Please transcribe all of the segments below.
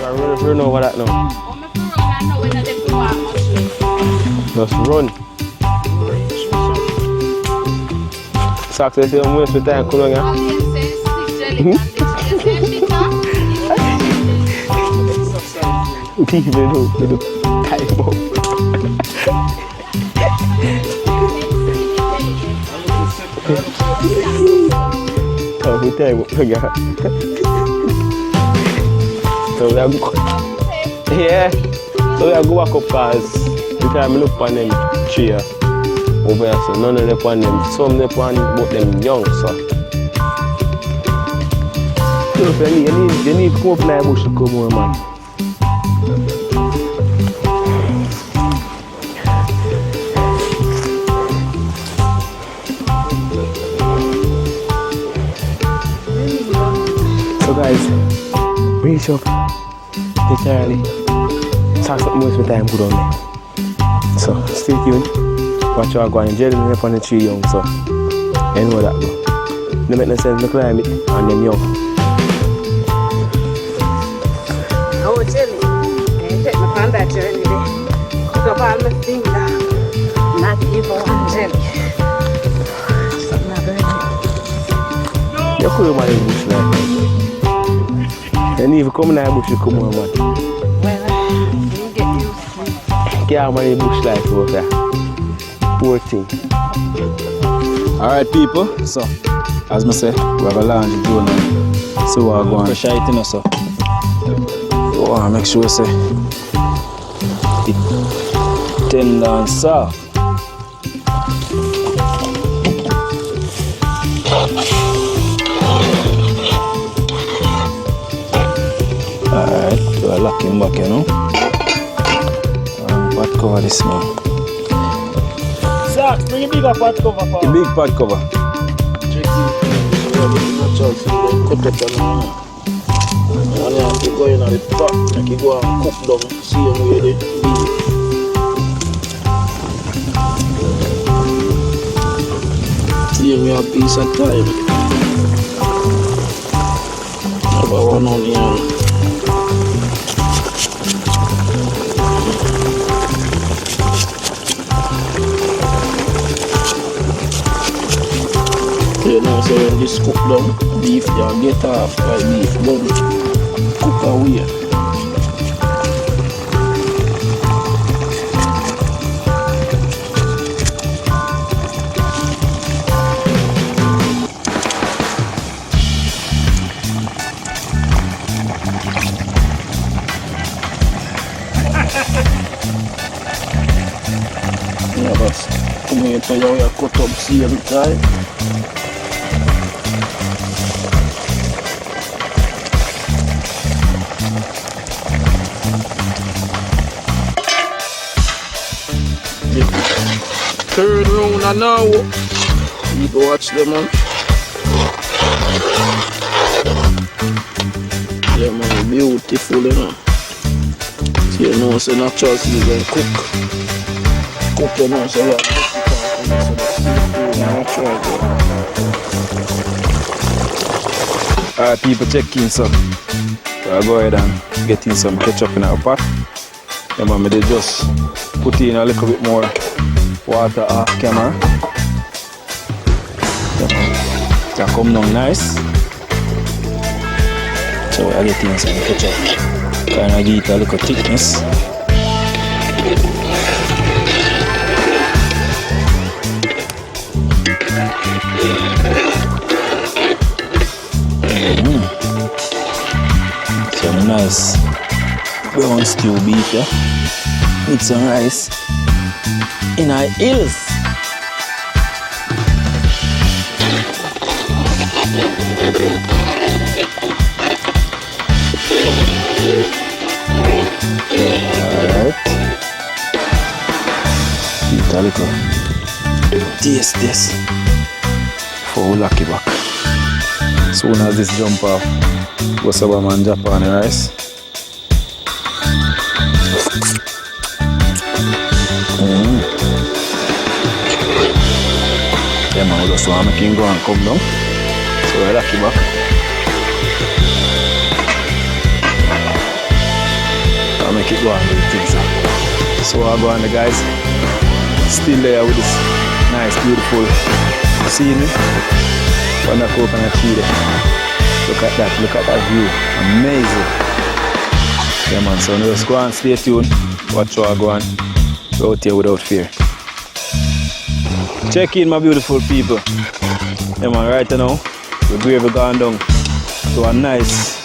Run over that now. Just run. Success, you waste your time. Come on, yeah. People do time up. Oh, we time up, yeah. So we are go. Yeah. So we are go back up cause the time I look on them tree over here, so none of them on them. Some them on but them young, so. So you need to come up in the bush to come over, man. So guys, reach up, literally, start something most of the time good on me. So stay tuned, watch how I go and jelly me up on the tree young, so you know that go. No make no sense to climb it and them young. Oh jelly, I take my pan that journey there. Put up all my things down, not even one jelly. Something not very good. You could manage bush like that. You need to come in the bush to come on, man. Well, you get used to it. Can't manage bush life over there. Poor thing. Alright people, so as I say, we have a laundry doing now. So we're going to shine it in us, so we want to make sure say it tender and soft. Alright, we're locking back, you know. Pot cover this man. Zach, bring a bigger pot cover for A big pot cover. cut up and you have to go in the pot, like you go and cook down, see how you do it. See how you have piece of time. About 1 onion. You know, so when this cook down, beef, you get off by beef done, cook away. Yeah, but tomato you cut up same time. Turn around and now you go watch them, man. Yeah, man, beautiful, you know. So you know, so natural season cook, you know, so yeah, Alright people, check in so I'll go ahead and get in some ketchup in our pot. Yeah man, they just put in a little bit more water off camera. That come down nice. So I get in some ketchup. Kind of give it a little thickness. Some nice brown stew beef, yeah. With some rice in our hills. Alright. Eat a little. Taste this. For we lock it back. Soon as this jump off, go some man drop on the rice. Yeah man, we just want to make him go and come down. So we lock it back. it go on with things. So I go on the guys. Still there with this nice, beautiful scenery. On the coconut tree there. Look at that view. Amazing. Yeah man, so just go and stay tuned. Watch how I go on. Go out here without fear. Check in my beautiful people. Yeah man, right now, the grave gone down to a nice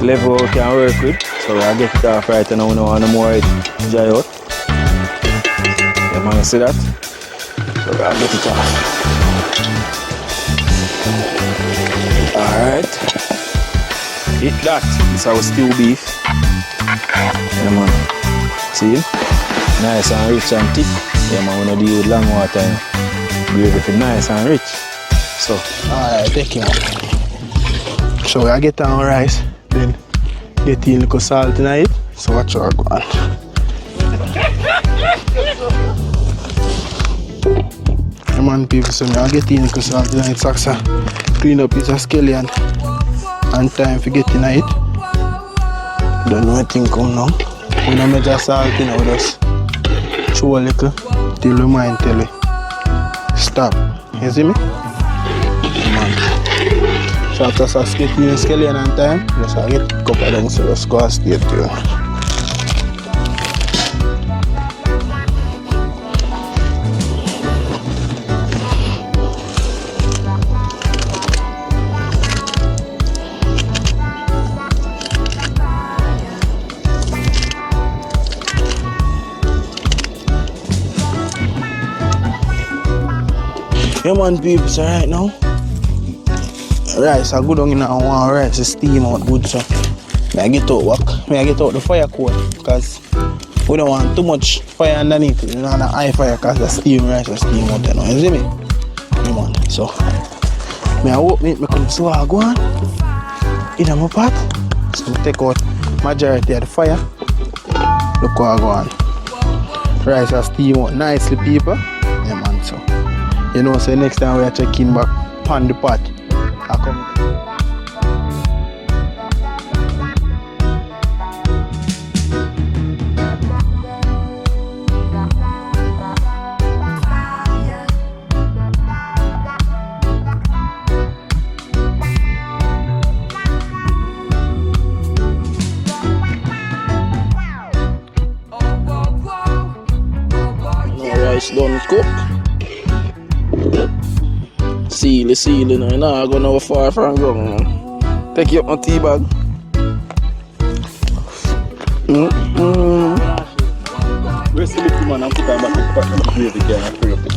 level we can work with. So I get it off right now, no more dry out. Yeah man, you see that? So I'll get it off. Alright. Hit that. This is our stew beef. Yeah man. See? Nice and rich and thick. Yeah man, we don't deal with long water. Gravy for nice and rich. So. Alright, take it. So I get on rice, then get in a little salt in it. So watch how I go on. Come on people, so I get in a little salt in it. Saxa clean up his skeleton and time for getting it. Don't know anything come now. We don't measure salt in it, we just chew a little till we mind tell it stop. You see me? So after I get in the skeleton and time, just I get a couple of them, so just go and stay tuned. Yeah man people, so right now rice I go down in and one rice steam out good, so I get out work. I get out the fire coat because we don't want too much fire underneath it. You know, the high fire because the steam rice will steam out, you know. You see me? Yeah man. So I walk me come so I go on in my pot. So I take out majority of the fire. Look how I go on. Rice will steam out nicely people. Yeah man, so you know, so next time we are checking back on the pot, I come. Now rice done cook. Sealy, now. Nah, I go now far from ground, man. Take you up my tea bag. Where's the little man? I'm putting back the pot and gravy can and free up the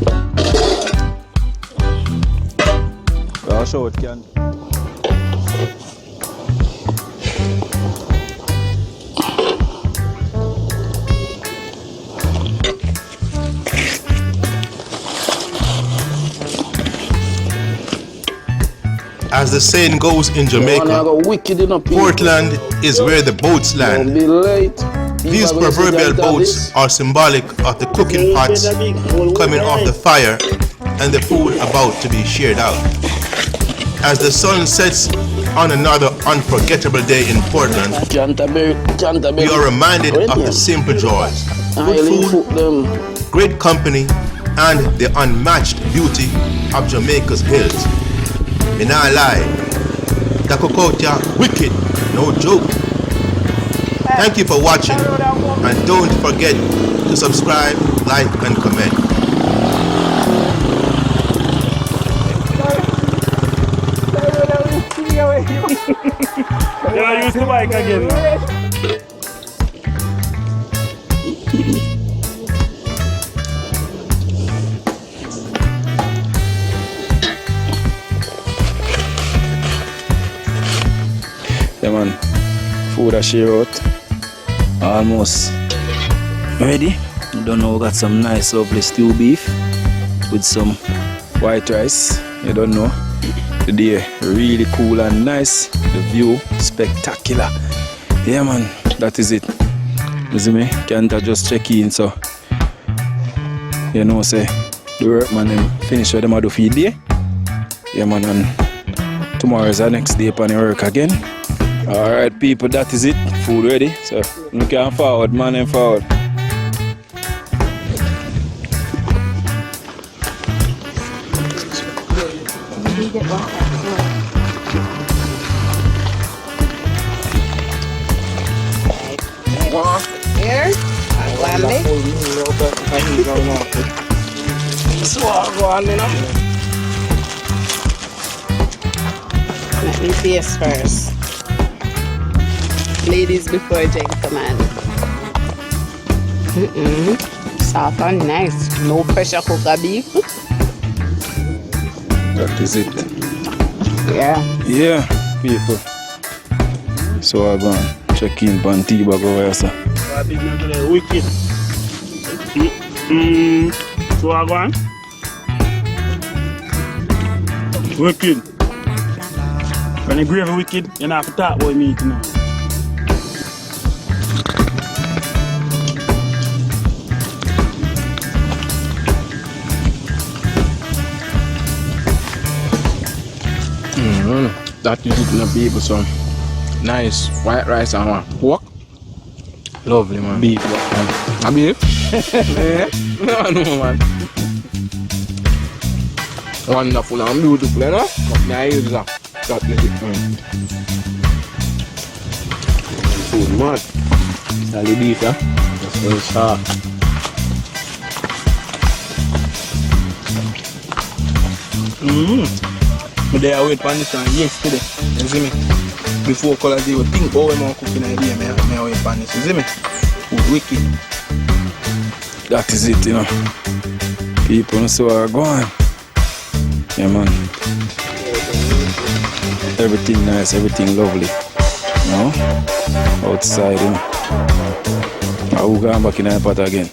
pot. I'll show it can. As the saying goes in Jamaica, Portland is where the boats land. These proverbial boats are symbolic of the cooking pots coming off the fire and the food about to be shared out. As the sun sets on another unforgettable day in Portland, we are reminded of the simple joys, good food, great company, and the unmatched beauty of Jamaica's hills. Me nah lie, the cookout ya wicked, no joke. Thank you for watching, and don't forget to subscribe, like, and comment. Yeah, use the mic again. Yeah man, food I share out, almost ready. Don't know, got some nice lovely stew beef with some white rice. You don't know, the day really cool and nice, the view spectacular. Yeah man, that is it. You see me, can't I just check in, so you know say the work man them finish what them a do for the day. Yeah man, and tomorrow is the next day upon the work again. Alright people, that is it. Food ready. So we can forward, man and forward. Here. Wambi. Let me taste first. Ladies before gentlemen. Soft and nice. No pressure cooker beef. That is it. Yeah. Yeah, people. So I'm going to check in on T-Bag over here, sir. Wicked. So I'm going. Wicked. When the gravy wicked, you don't have to talk about meat now. That is it, no people. So nice white rice and pork. Lovely, man. Beef. A beef? Yeah. No, man. Wonderful and beautiful, you know? Now use that. That is it, man. Food, man. Sally beef, yeah? That's very sharp. But they are waiting for this one yesterday. You see me? Before Collaz, they would think, oh, I'm cooking idea. I wait for this. You see me? Wicked. That is it, you know. People so are going. Yeah, man. Everything nice, everything lovely. You know? Outside, you know. I will go back in the pot again.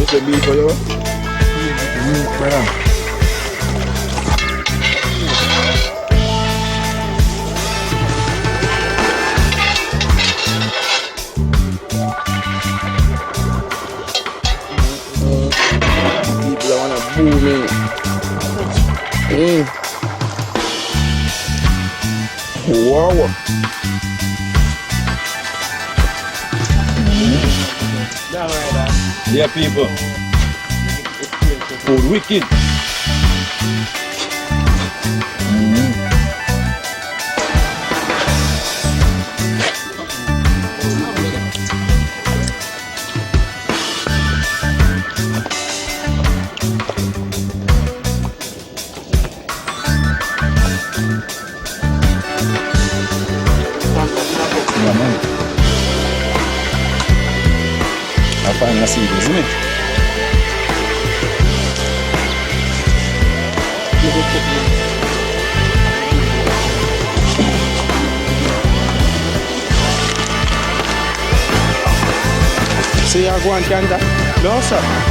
It's a beef for you? People want to boo me. Wow. Yeah, people. Food wicked. I find I see this, isn't it? So you're going to Canada? No, sir.